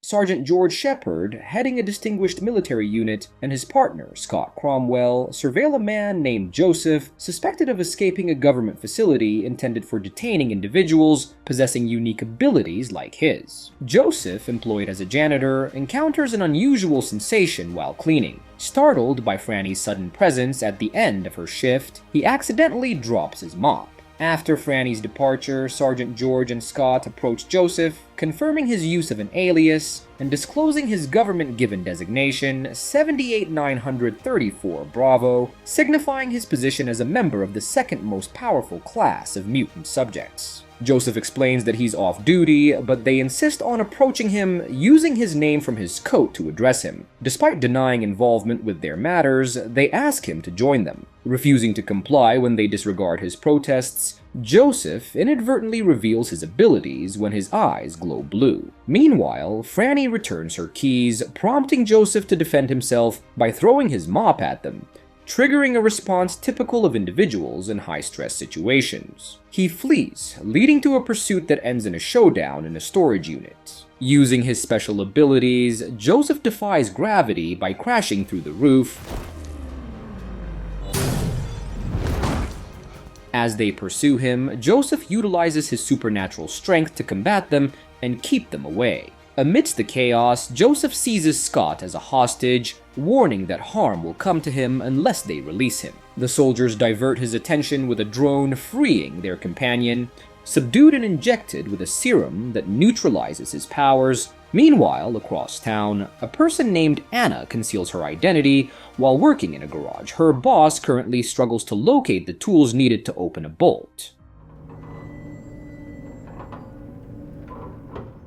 Sergeant George Shepard, heading a distinguished military unit, and his partner, Scott Cromwell, surveil a man named Joseph, suspected of escaping a government facility intended for detaining individuals possessing unique abilities like his. Joseph, employed as a janitor, encounters an unusual sensation while cleaning. Startled by Franny's sudden presence at the end of her shift, he accidentally drops his mop. After Franny's departure, Sergeant George and Scott approach Joseph, confirming his use of an alias and disclosing his government-given designation, 78934 Bravo, signifying his position as a member of the second most powerful class of mutant subjects. Joseph explains that he's off duty, but they insist on approaching him using his name from his coat to address him. Despite denying involvement with their matters, they ask him to join them. Refusing to comply when they disregard his protests, Joseph inadvertently reveals his abilities when his eyes glow blue. Meanwhile, Franny returns her keys, prompting Joseph to defend himself by throwing his mop at them, triggering a response typical of individuals in high-stress situations. He flees, leading to a pursuit that ends in a showdown in a storage unit. Using his special abilities, Joseph defies gravity by crashing through the roof. As they pursue him, Joseph utilizes his supernatural strength to combat them and keep them away. Amidst the chaos, Joseph seizes Scott as a hostage, warning that harm will come to him unless they release him. The soldiers divert his attention with a drone freeing their companion, subdued and injected with a serum that neutralizes his powers. Meanwhile, across town, a person named Anna conceals her identity while working in a garage. Her boss currently struggles to locate the tools needed to open a bolt.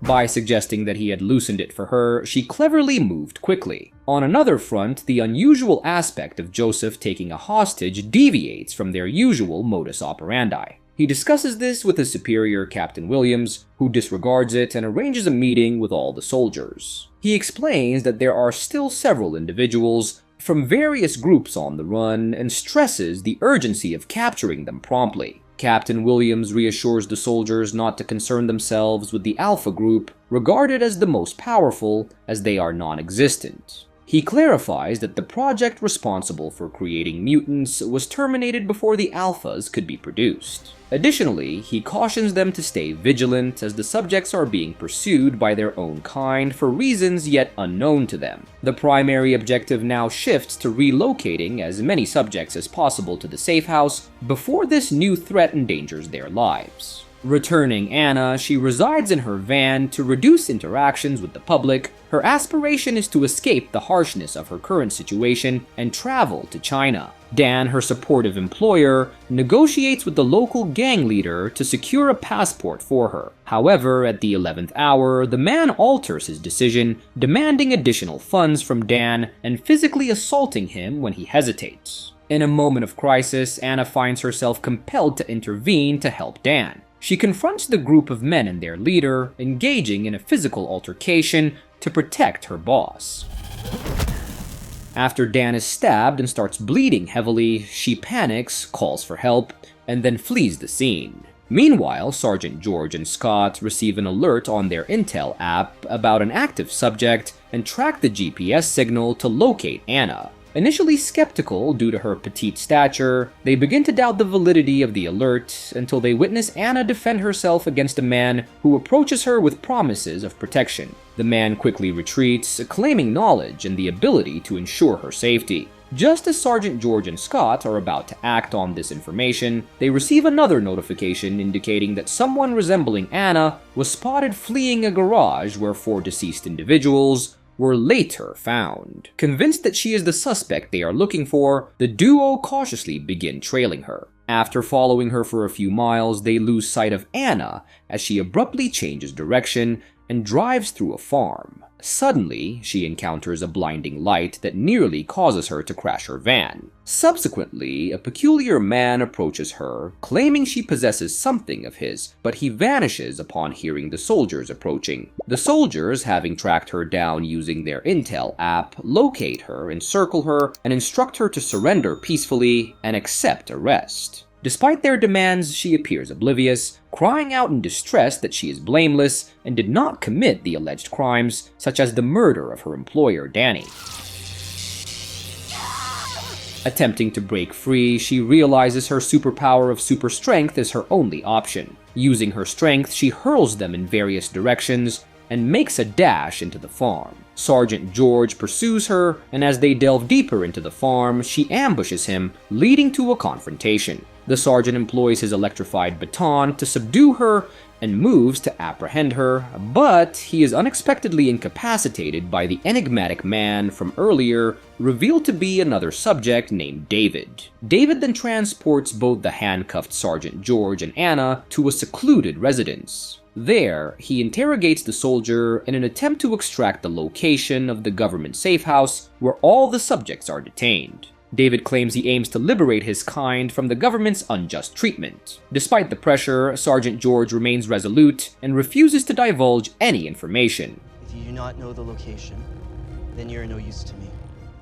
By suggesting that he had loosened it for her, she cleverly moved quickly. On another front, the unusual aspect of Joseph taking a hostage deviates from their usual modus operandi. He discusses this with his superior, Captain Williams, who disregards it and arranges a meeting with all the soldiers. He explains that there are still several individuals from various groups on the run and stresses the urgency of capturing them promptly. Captain Williams reassures the soldiers not to concern themselves with the Alpha Group, regarded as the most powerful, as they are non-existent. He clarifies that the project responsible for creating mutants was terminated before the Alphas could be produced. Additionally, he cautions them to stay vigilant as the subjects are being pursued by their own kind for reasons yet unknown to them. The primary objective now shifts to relocating as many subjects as possible to the safe house before this new threat endangers their lives. Returning Anna, she resides in her van to reduce interactions with the public. Her aspiration is to escape the harshness of her current situation and travel to China. Dan, her supportive employer, negotiates with the local gang leader to secure a passport for her. However, at the 11th hour, the man alters his decision, demanding additional funds from Dan and physically assaulting him when he hesitates. In a moment of crisis, Anna finds herself compelled to intervene to help Dan. She confronts the group of men and their leader, engaging in a physical altercation to protect her boss. After Dan is stabbed and starts bleeding heavily, she panics, calls for help, and then flees the scene. Meanwhile, Sergeant George and Scott receive an alert on their Intel app about an active subject and track the GPS signal to locate Anna. Initially skeptical due to her petite stature, they begin to doubt the validity of the alert until they witness Anna defend herself against a man who approaches her with promises of protection. The man quickly retreats, claiming knowledge and the ability to ensure her safety. Just as Sergeant George and Scott are about to act on this information, they receive another notification indicating that someone resembling Anna was spotted fleeing a garage where 4 deceased individuals were later found. Convinced that she is the suspect they are looking for, the duo cautiously begin trailing her. After following her for a few miles, they lose sight of Anna as she abruptly changes direction, and drives through a farm. Suddenly, she encounters a blinding light that nearly causes her to crash her van. Subsequently, a peculiar man approaches her, claiming she possesses something of his, but he vanishes upon hearing the soldiers approaching. The soldiers, having tracked her down using their Intel app, locate her, encircle her, and instruct her to surrender peacefully and accept arrest. Despite their demands, she appears oblivious, crying out in distress that she is blameless and did not commit the alleged crimes, such as the murder of her employer, Danny. Attempting to break free, she realizes her superpower of super strength is her only option. Using her strength, she hurls them in various directions and makes a dash into the farm. Sergeant George pursues her, and as they delve deeper into the farm, she ambushes him, leading to a confrontation. The sergeant employs his electrified baton to subdue her and moves to apprehend her, but he is unexpectedly incapacitated by the enigmatic man from earlier, revealed to be another subject named David. David then transports both the handcuffed Sergeant George and Anna to a secluded residence. There, he interrogates the soldier in an attempt to extract the location of the government safe house where all the subjects are detained. David claims he aims to liberate his kind from the government's unjust treatment. Despite the pressure, Sergeant George remains resolute and refuses to divulge any information. If you do not know the location, then you're no use to me.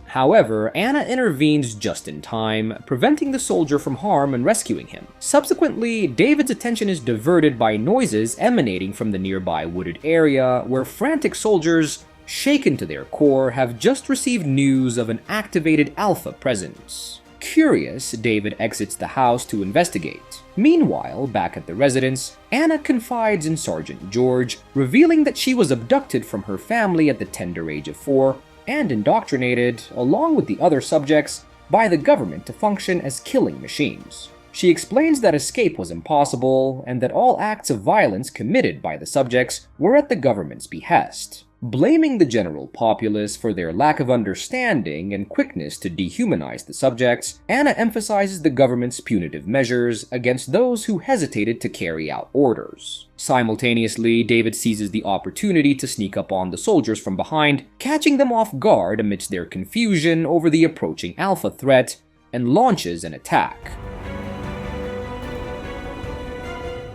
However, Anna intervenes just in time, preventing the soldier from harm and rescuing him. Subsequently, David's attention is diverted by noises emanating from the nearby wooded area where frantic soldiers, shaken to their core, have just received news of an activated Alpha presence. Curious, David exits the house to investigate. Meanwhile, back at the residence, Anna confides in Sergeant George, revealing that she was abducted from her family at the tender age of 4 and indoctrinated, along with the other subjects, by the government to function as killing machines. She explains that escape was impossible and that all acts of violence committed by the subjects were at the government's behest. Blaming the general populace for their lack of understanding and quickness to dehumanize the subjects, Anna emphasizes the government's punitive measures against those who hesitated to carry out orders. Simultaneously, David seizes the opportunity to sneak up on the soldiers from behind, catching them off guard amidst their confusion over the approaching Alpha threat, and launches an attack.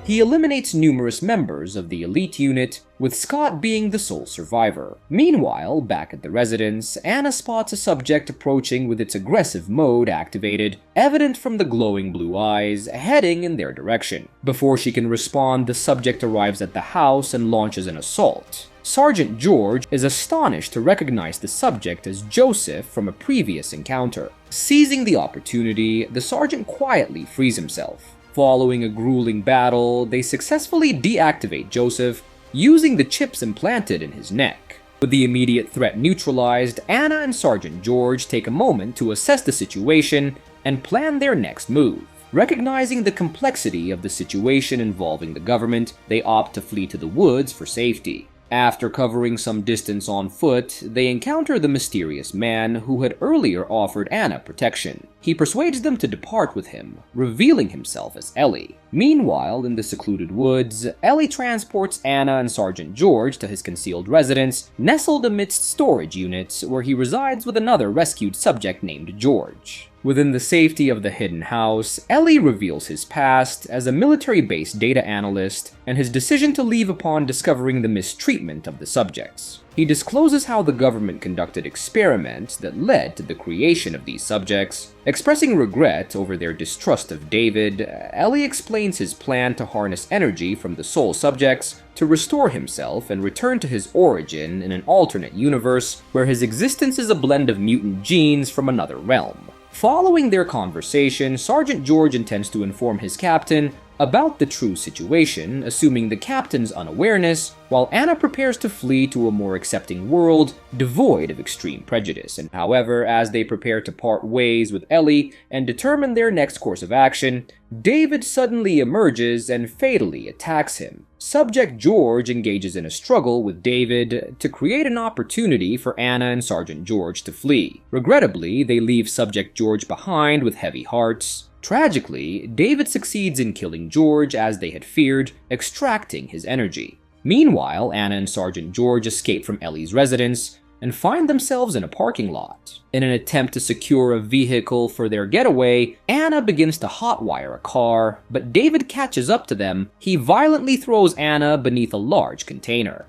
He eliminates numerous members of the elite unit, with Scott being the sole survivor. Meanwhile, back at the residence, Anna spots a subject approaching with its aggressive mode activated, evident from the glowing blue eyes, heading in their direction. Before she can respond, the subject arrives at the house and launches an assault. Sergeant George is astonished to recognize the subject as Joseph from a previous encounter. Seizing the opportunity, the sergeant quietly frees himself. Following a grueling battle, they successfully deactivate Joseph, using the chips implanted in his neck. With the immediate threat neutralized, Anna and Sergeant George take a moment to assess the situation and plan their next move. Recognizing the complexity of the situation involving the government, they opt to flee to the woods for safety. After covering some distance on foot, they encounter the mysterious man who had earlier offered Anna protection. He persuades them to depart with him, revealing himself as Ellie. Meanwhile, in the secluded woods, Ellie transports Anna and Sergeant George to his concealed residence, nestled amidst storage units, where he resides with another rescued subject named George. Within the safety of the hidden house, Ellie reveals his past as a military-based data analyst and his decision to leave upon discovering the mistreatment of the subjects. He discloses how the government conducted experiments that led to the creation of these subjects. Expressing regret over their distrust of David, Ellie explains his plan to harness energy from the soul subjects to restore himself and return to his origin in an alternate universe where his existence is a blend of mutant genes from another realm. Following their conversation, Sergeant George intends to inform his captain about the true situation, assuming the captain's unawareness, while Anna prepares to flee to a more accepting world devoid of extreme prejudice. And however, as they prepare to part ways with Ellie and determine their next course of action, David suddenly emerges and fatally attacks him. Subject George engages in a struggle with David to create an opportunity for Anna and Sergeant George to flee. Regrettably, they leave Subject George behind with heavy hearts. Tragically, David succeeds in killing George as they had feared, extracting his energy. Meanwhile, Anna and Sergeant George escape from Ellie's residence and find themselves in a parking lot. In an attempt to secure a vehicle for their getaway, Anna begins to hotwire a car, but David catches up to them. He violently throws Anna beneath a large container.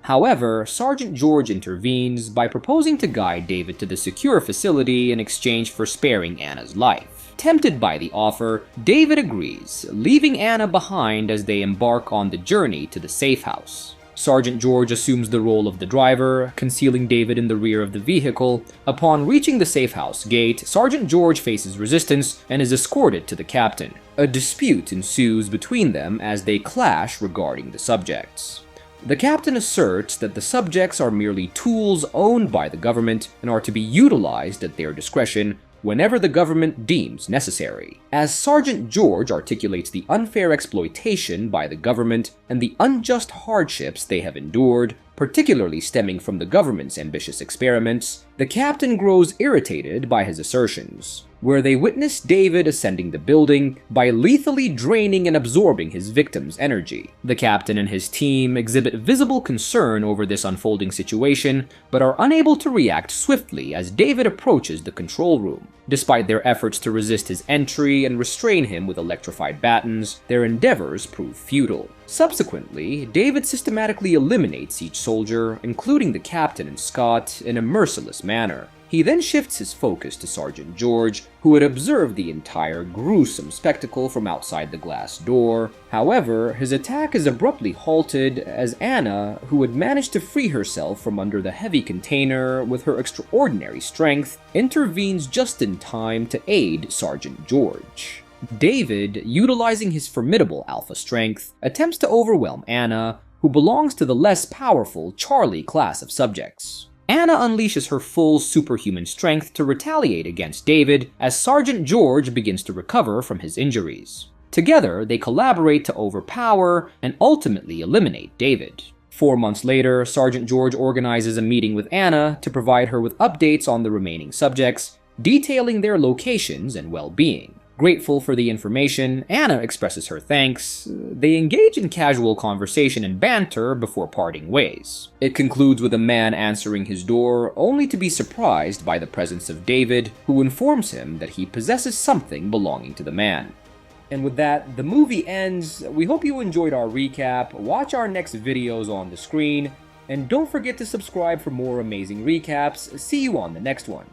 However, Sergeant George intervenes by proposing to guide David to the secure facility in exchange for sparing Anna's life. Tempted by the offer, David agrees, leaving Anna behind as they embark on the journey to the safe house. Sergeant George assumes the role of the driver, concealing David in the rear of the vehicle. Upon reaching the safe house gate, Sergeant George faces resistance and is escorted to the captain. A dispute ensues between them as they clash regarding the subjects. The captain asserts that the subjects are merely tools owned by the government and are to be utilized at their discretion whenever the government deems necessary. As Sergeant George articulates the unfair exploitation by the government and the unjust hardships they have endured, particularly stemming from the government's ambitious experiments, the captain grows irritated by his assertions, where they witness David ascending the building by lethally draining and absorbing his victim's energy. The captain and his team exhibit visible concern over this unfolding situation, but are unable to react swiftly as David approaches the control room. Despite their efforts to resist his entry and restrain him with electrified batons, their endeavors prove futile. Subsequently, David systematically eliminates each soldier, including the captain and Scott, in a merciless manner. He then shifts his focus to Sergeant George, who had observed the entire gruesome spectacle from outside the glass door. However, his attack is abruptly halted as Anna, who had managed to free herself from under the heavy container with her extraordinary strength, intervenes just in time to aid Sergeant George. David, utilizing his formidable alpha strength, attempts to overwhelm Anna, who belongs to the less powerful Charlie class of subjects. Anna unleashes her full superhuman strength to retaliate against David as Sergeant George begins to recover from his injuries. Together, they collaborate to overpower and ultimately eliminate David. 4 months later, Sergeant George organizes a meeting with Anna to provide her with updates on the remaining subjects, detailing their locations and well-being. Grateful for the information, Anna expresses her thanks. They engage in casual conversation and banter before parting ways. It concludes with a man answering his door, only to be surprised by the presence of David, who informs him that he possesses something belonging to the man. And with that, the movie ends. We hope you enjoyed our recap. Watch our next videos on the screen, and don't forget to subscribe for more amazing recaps. See you on the next one.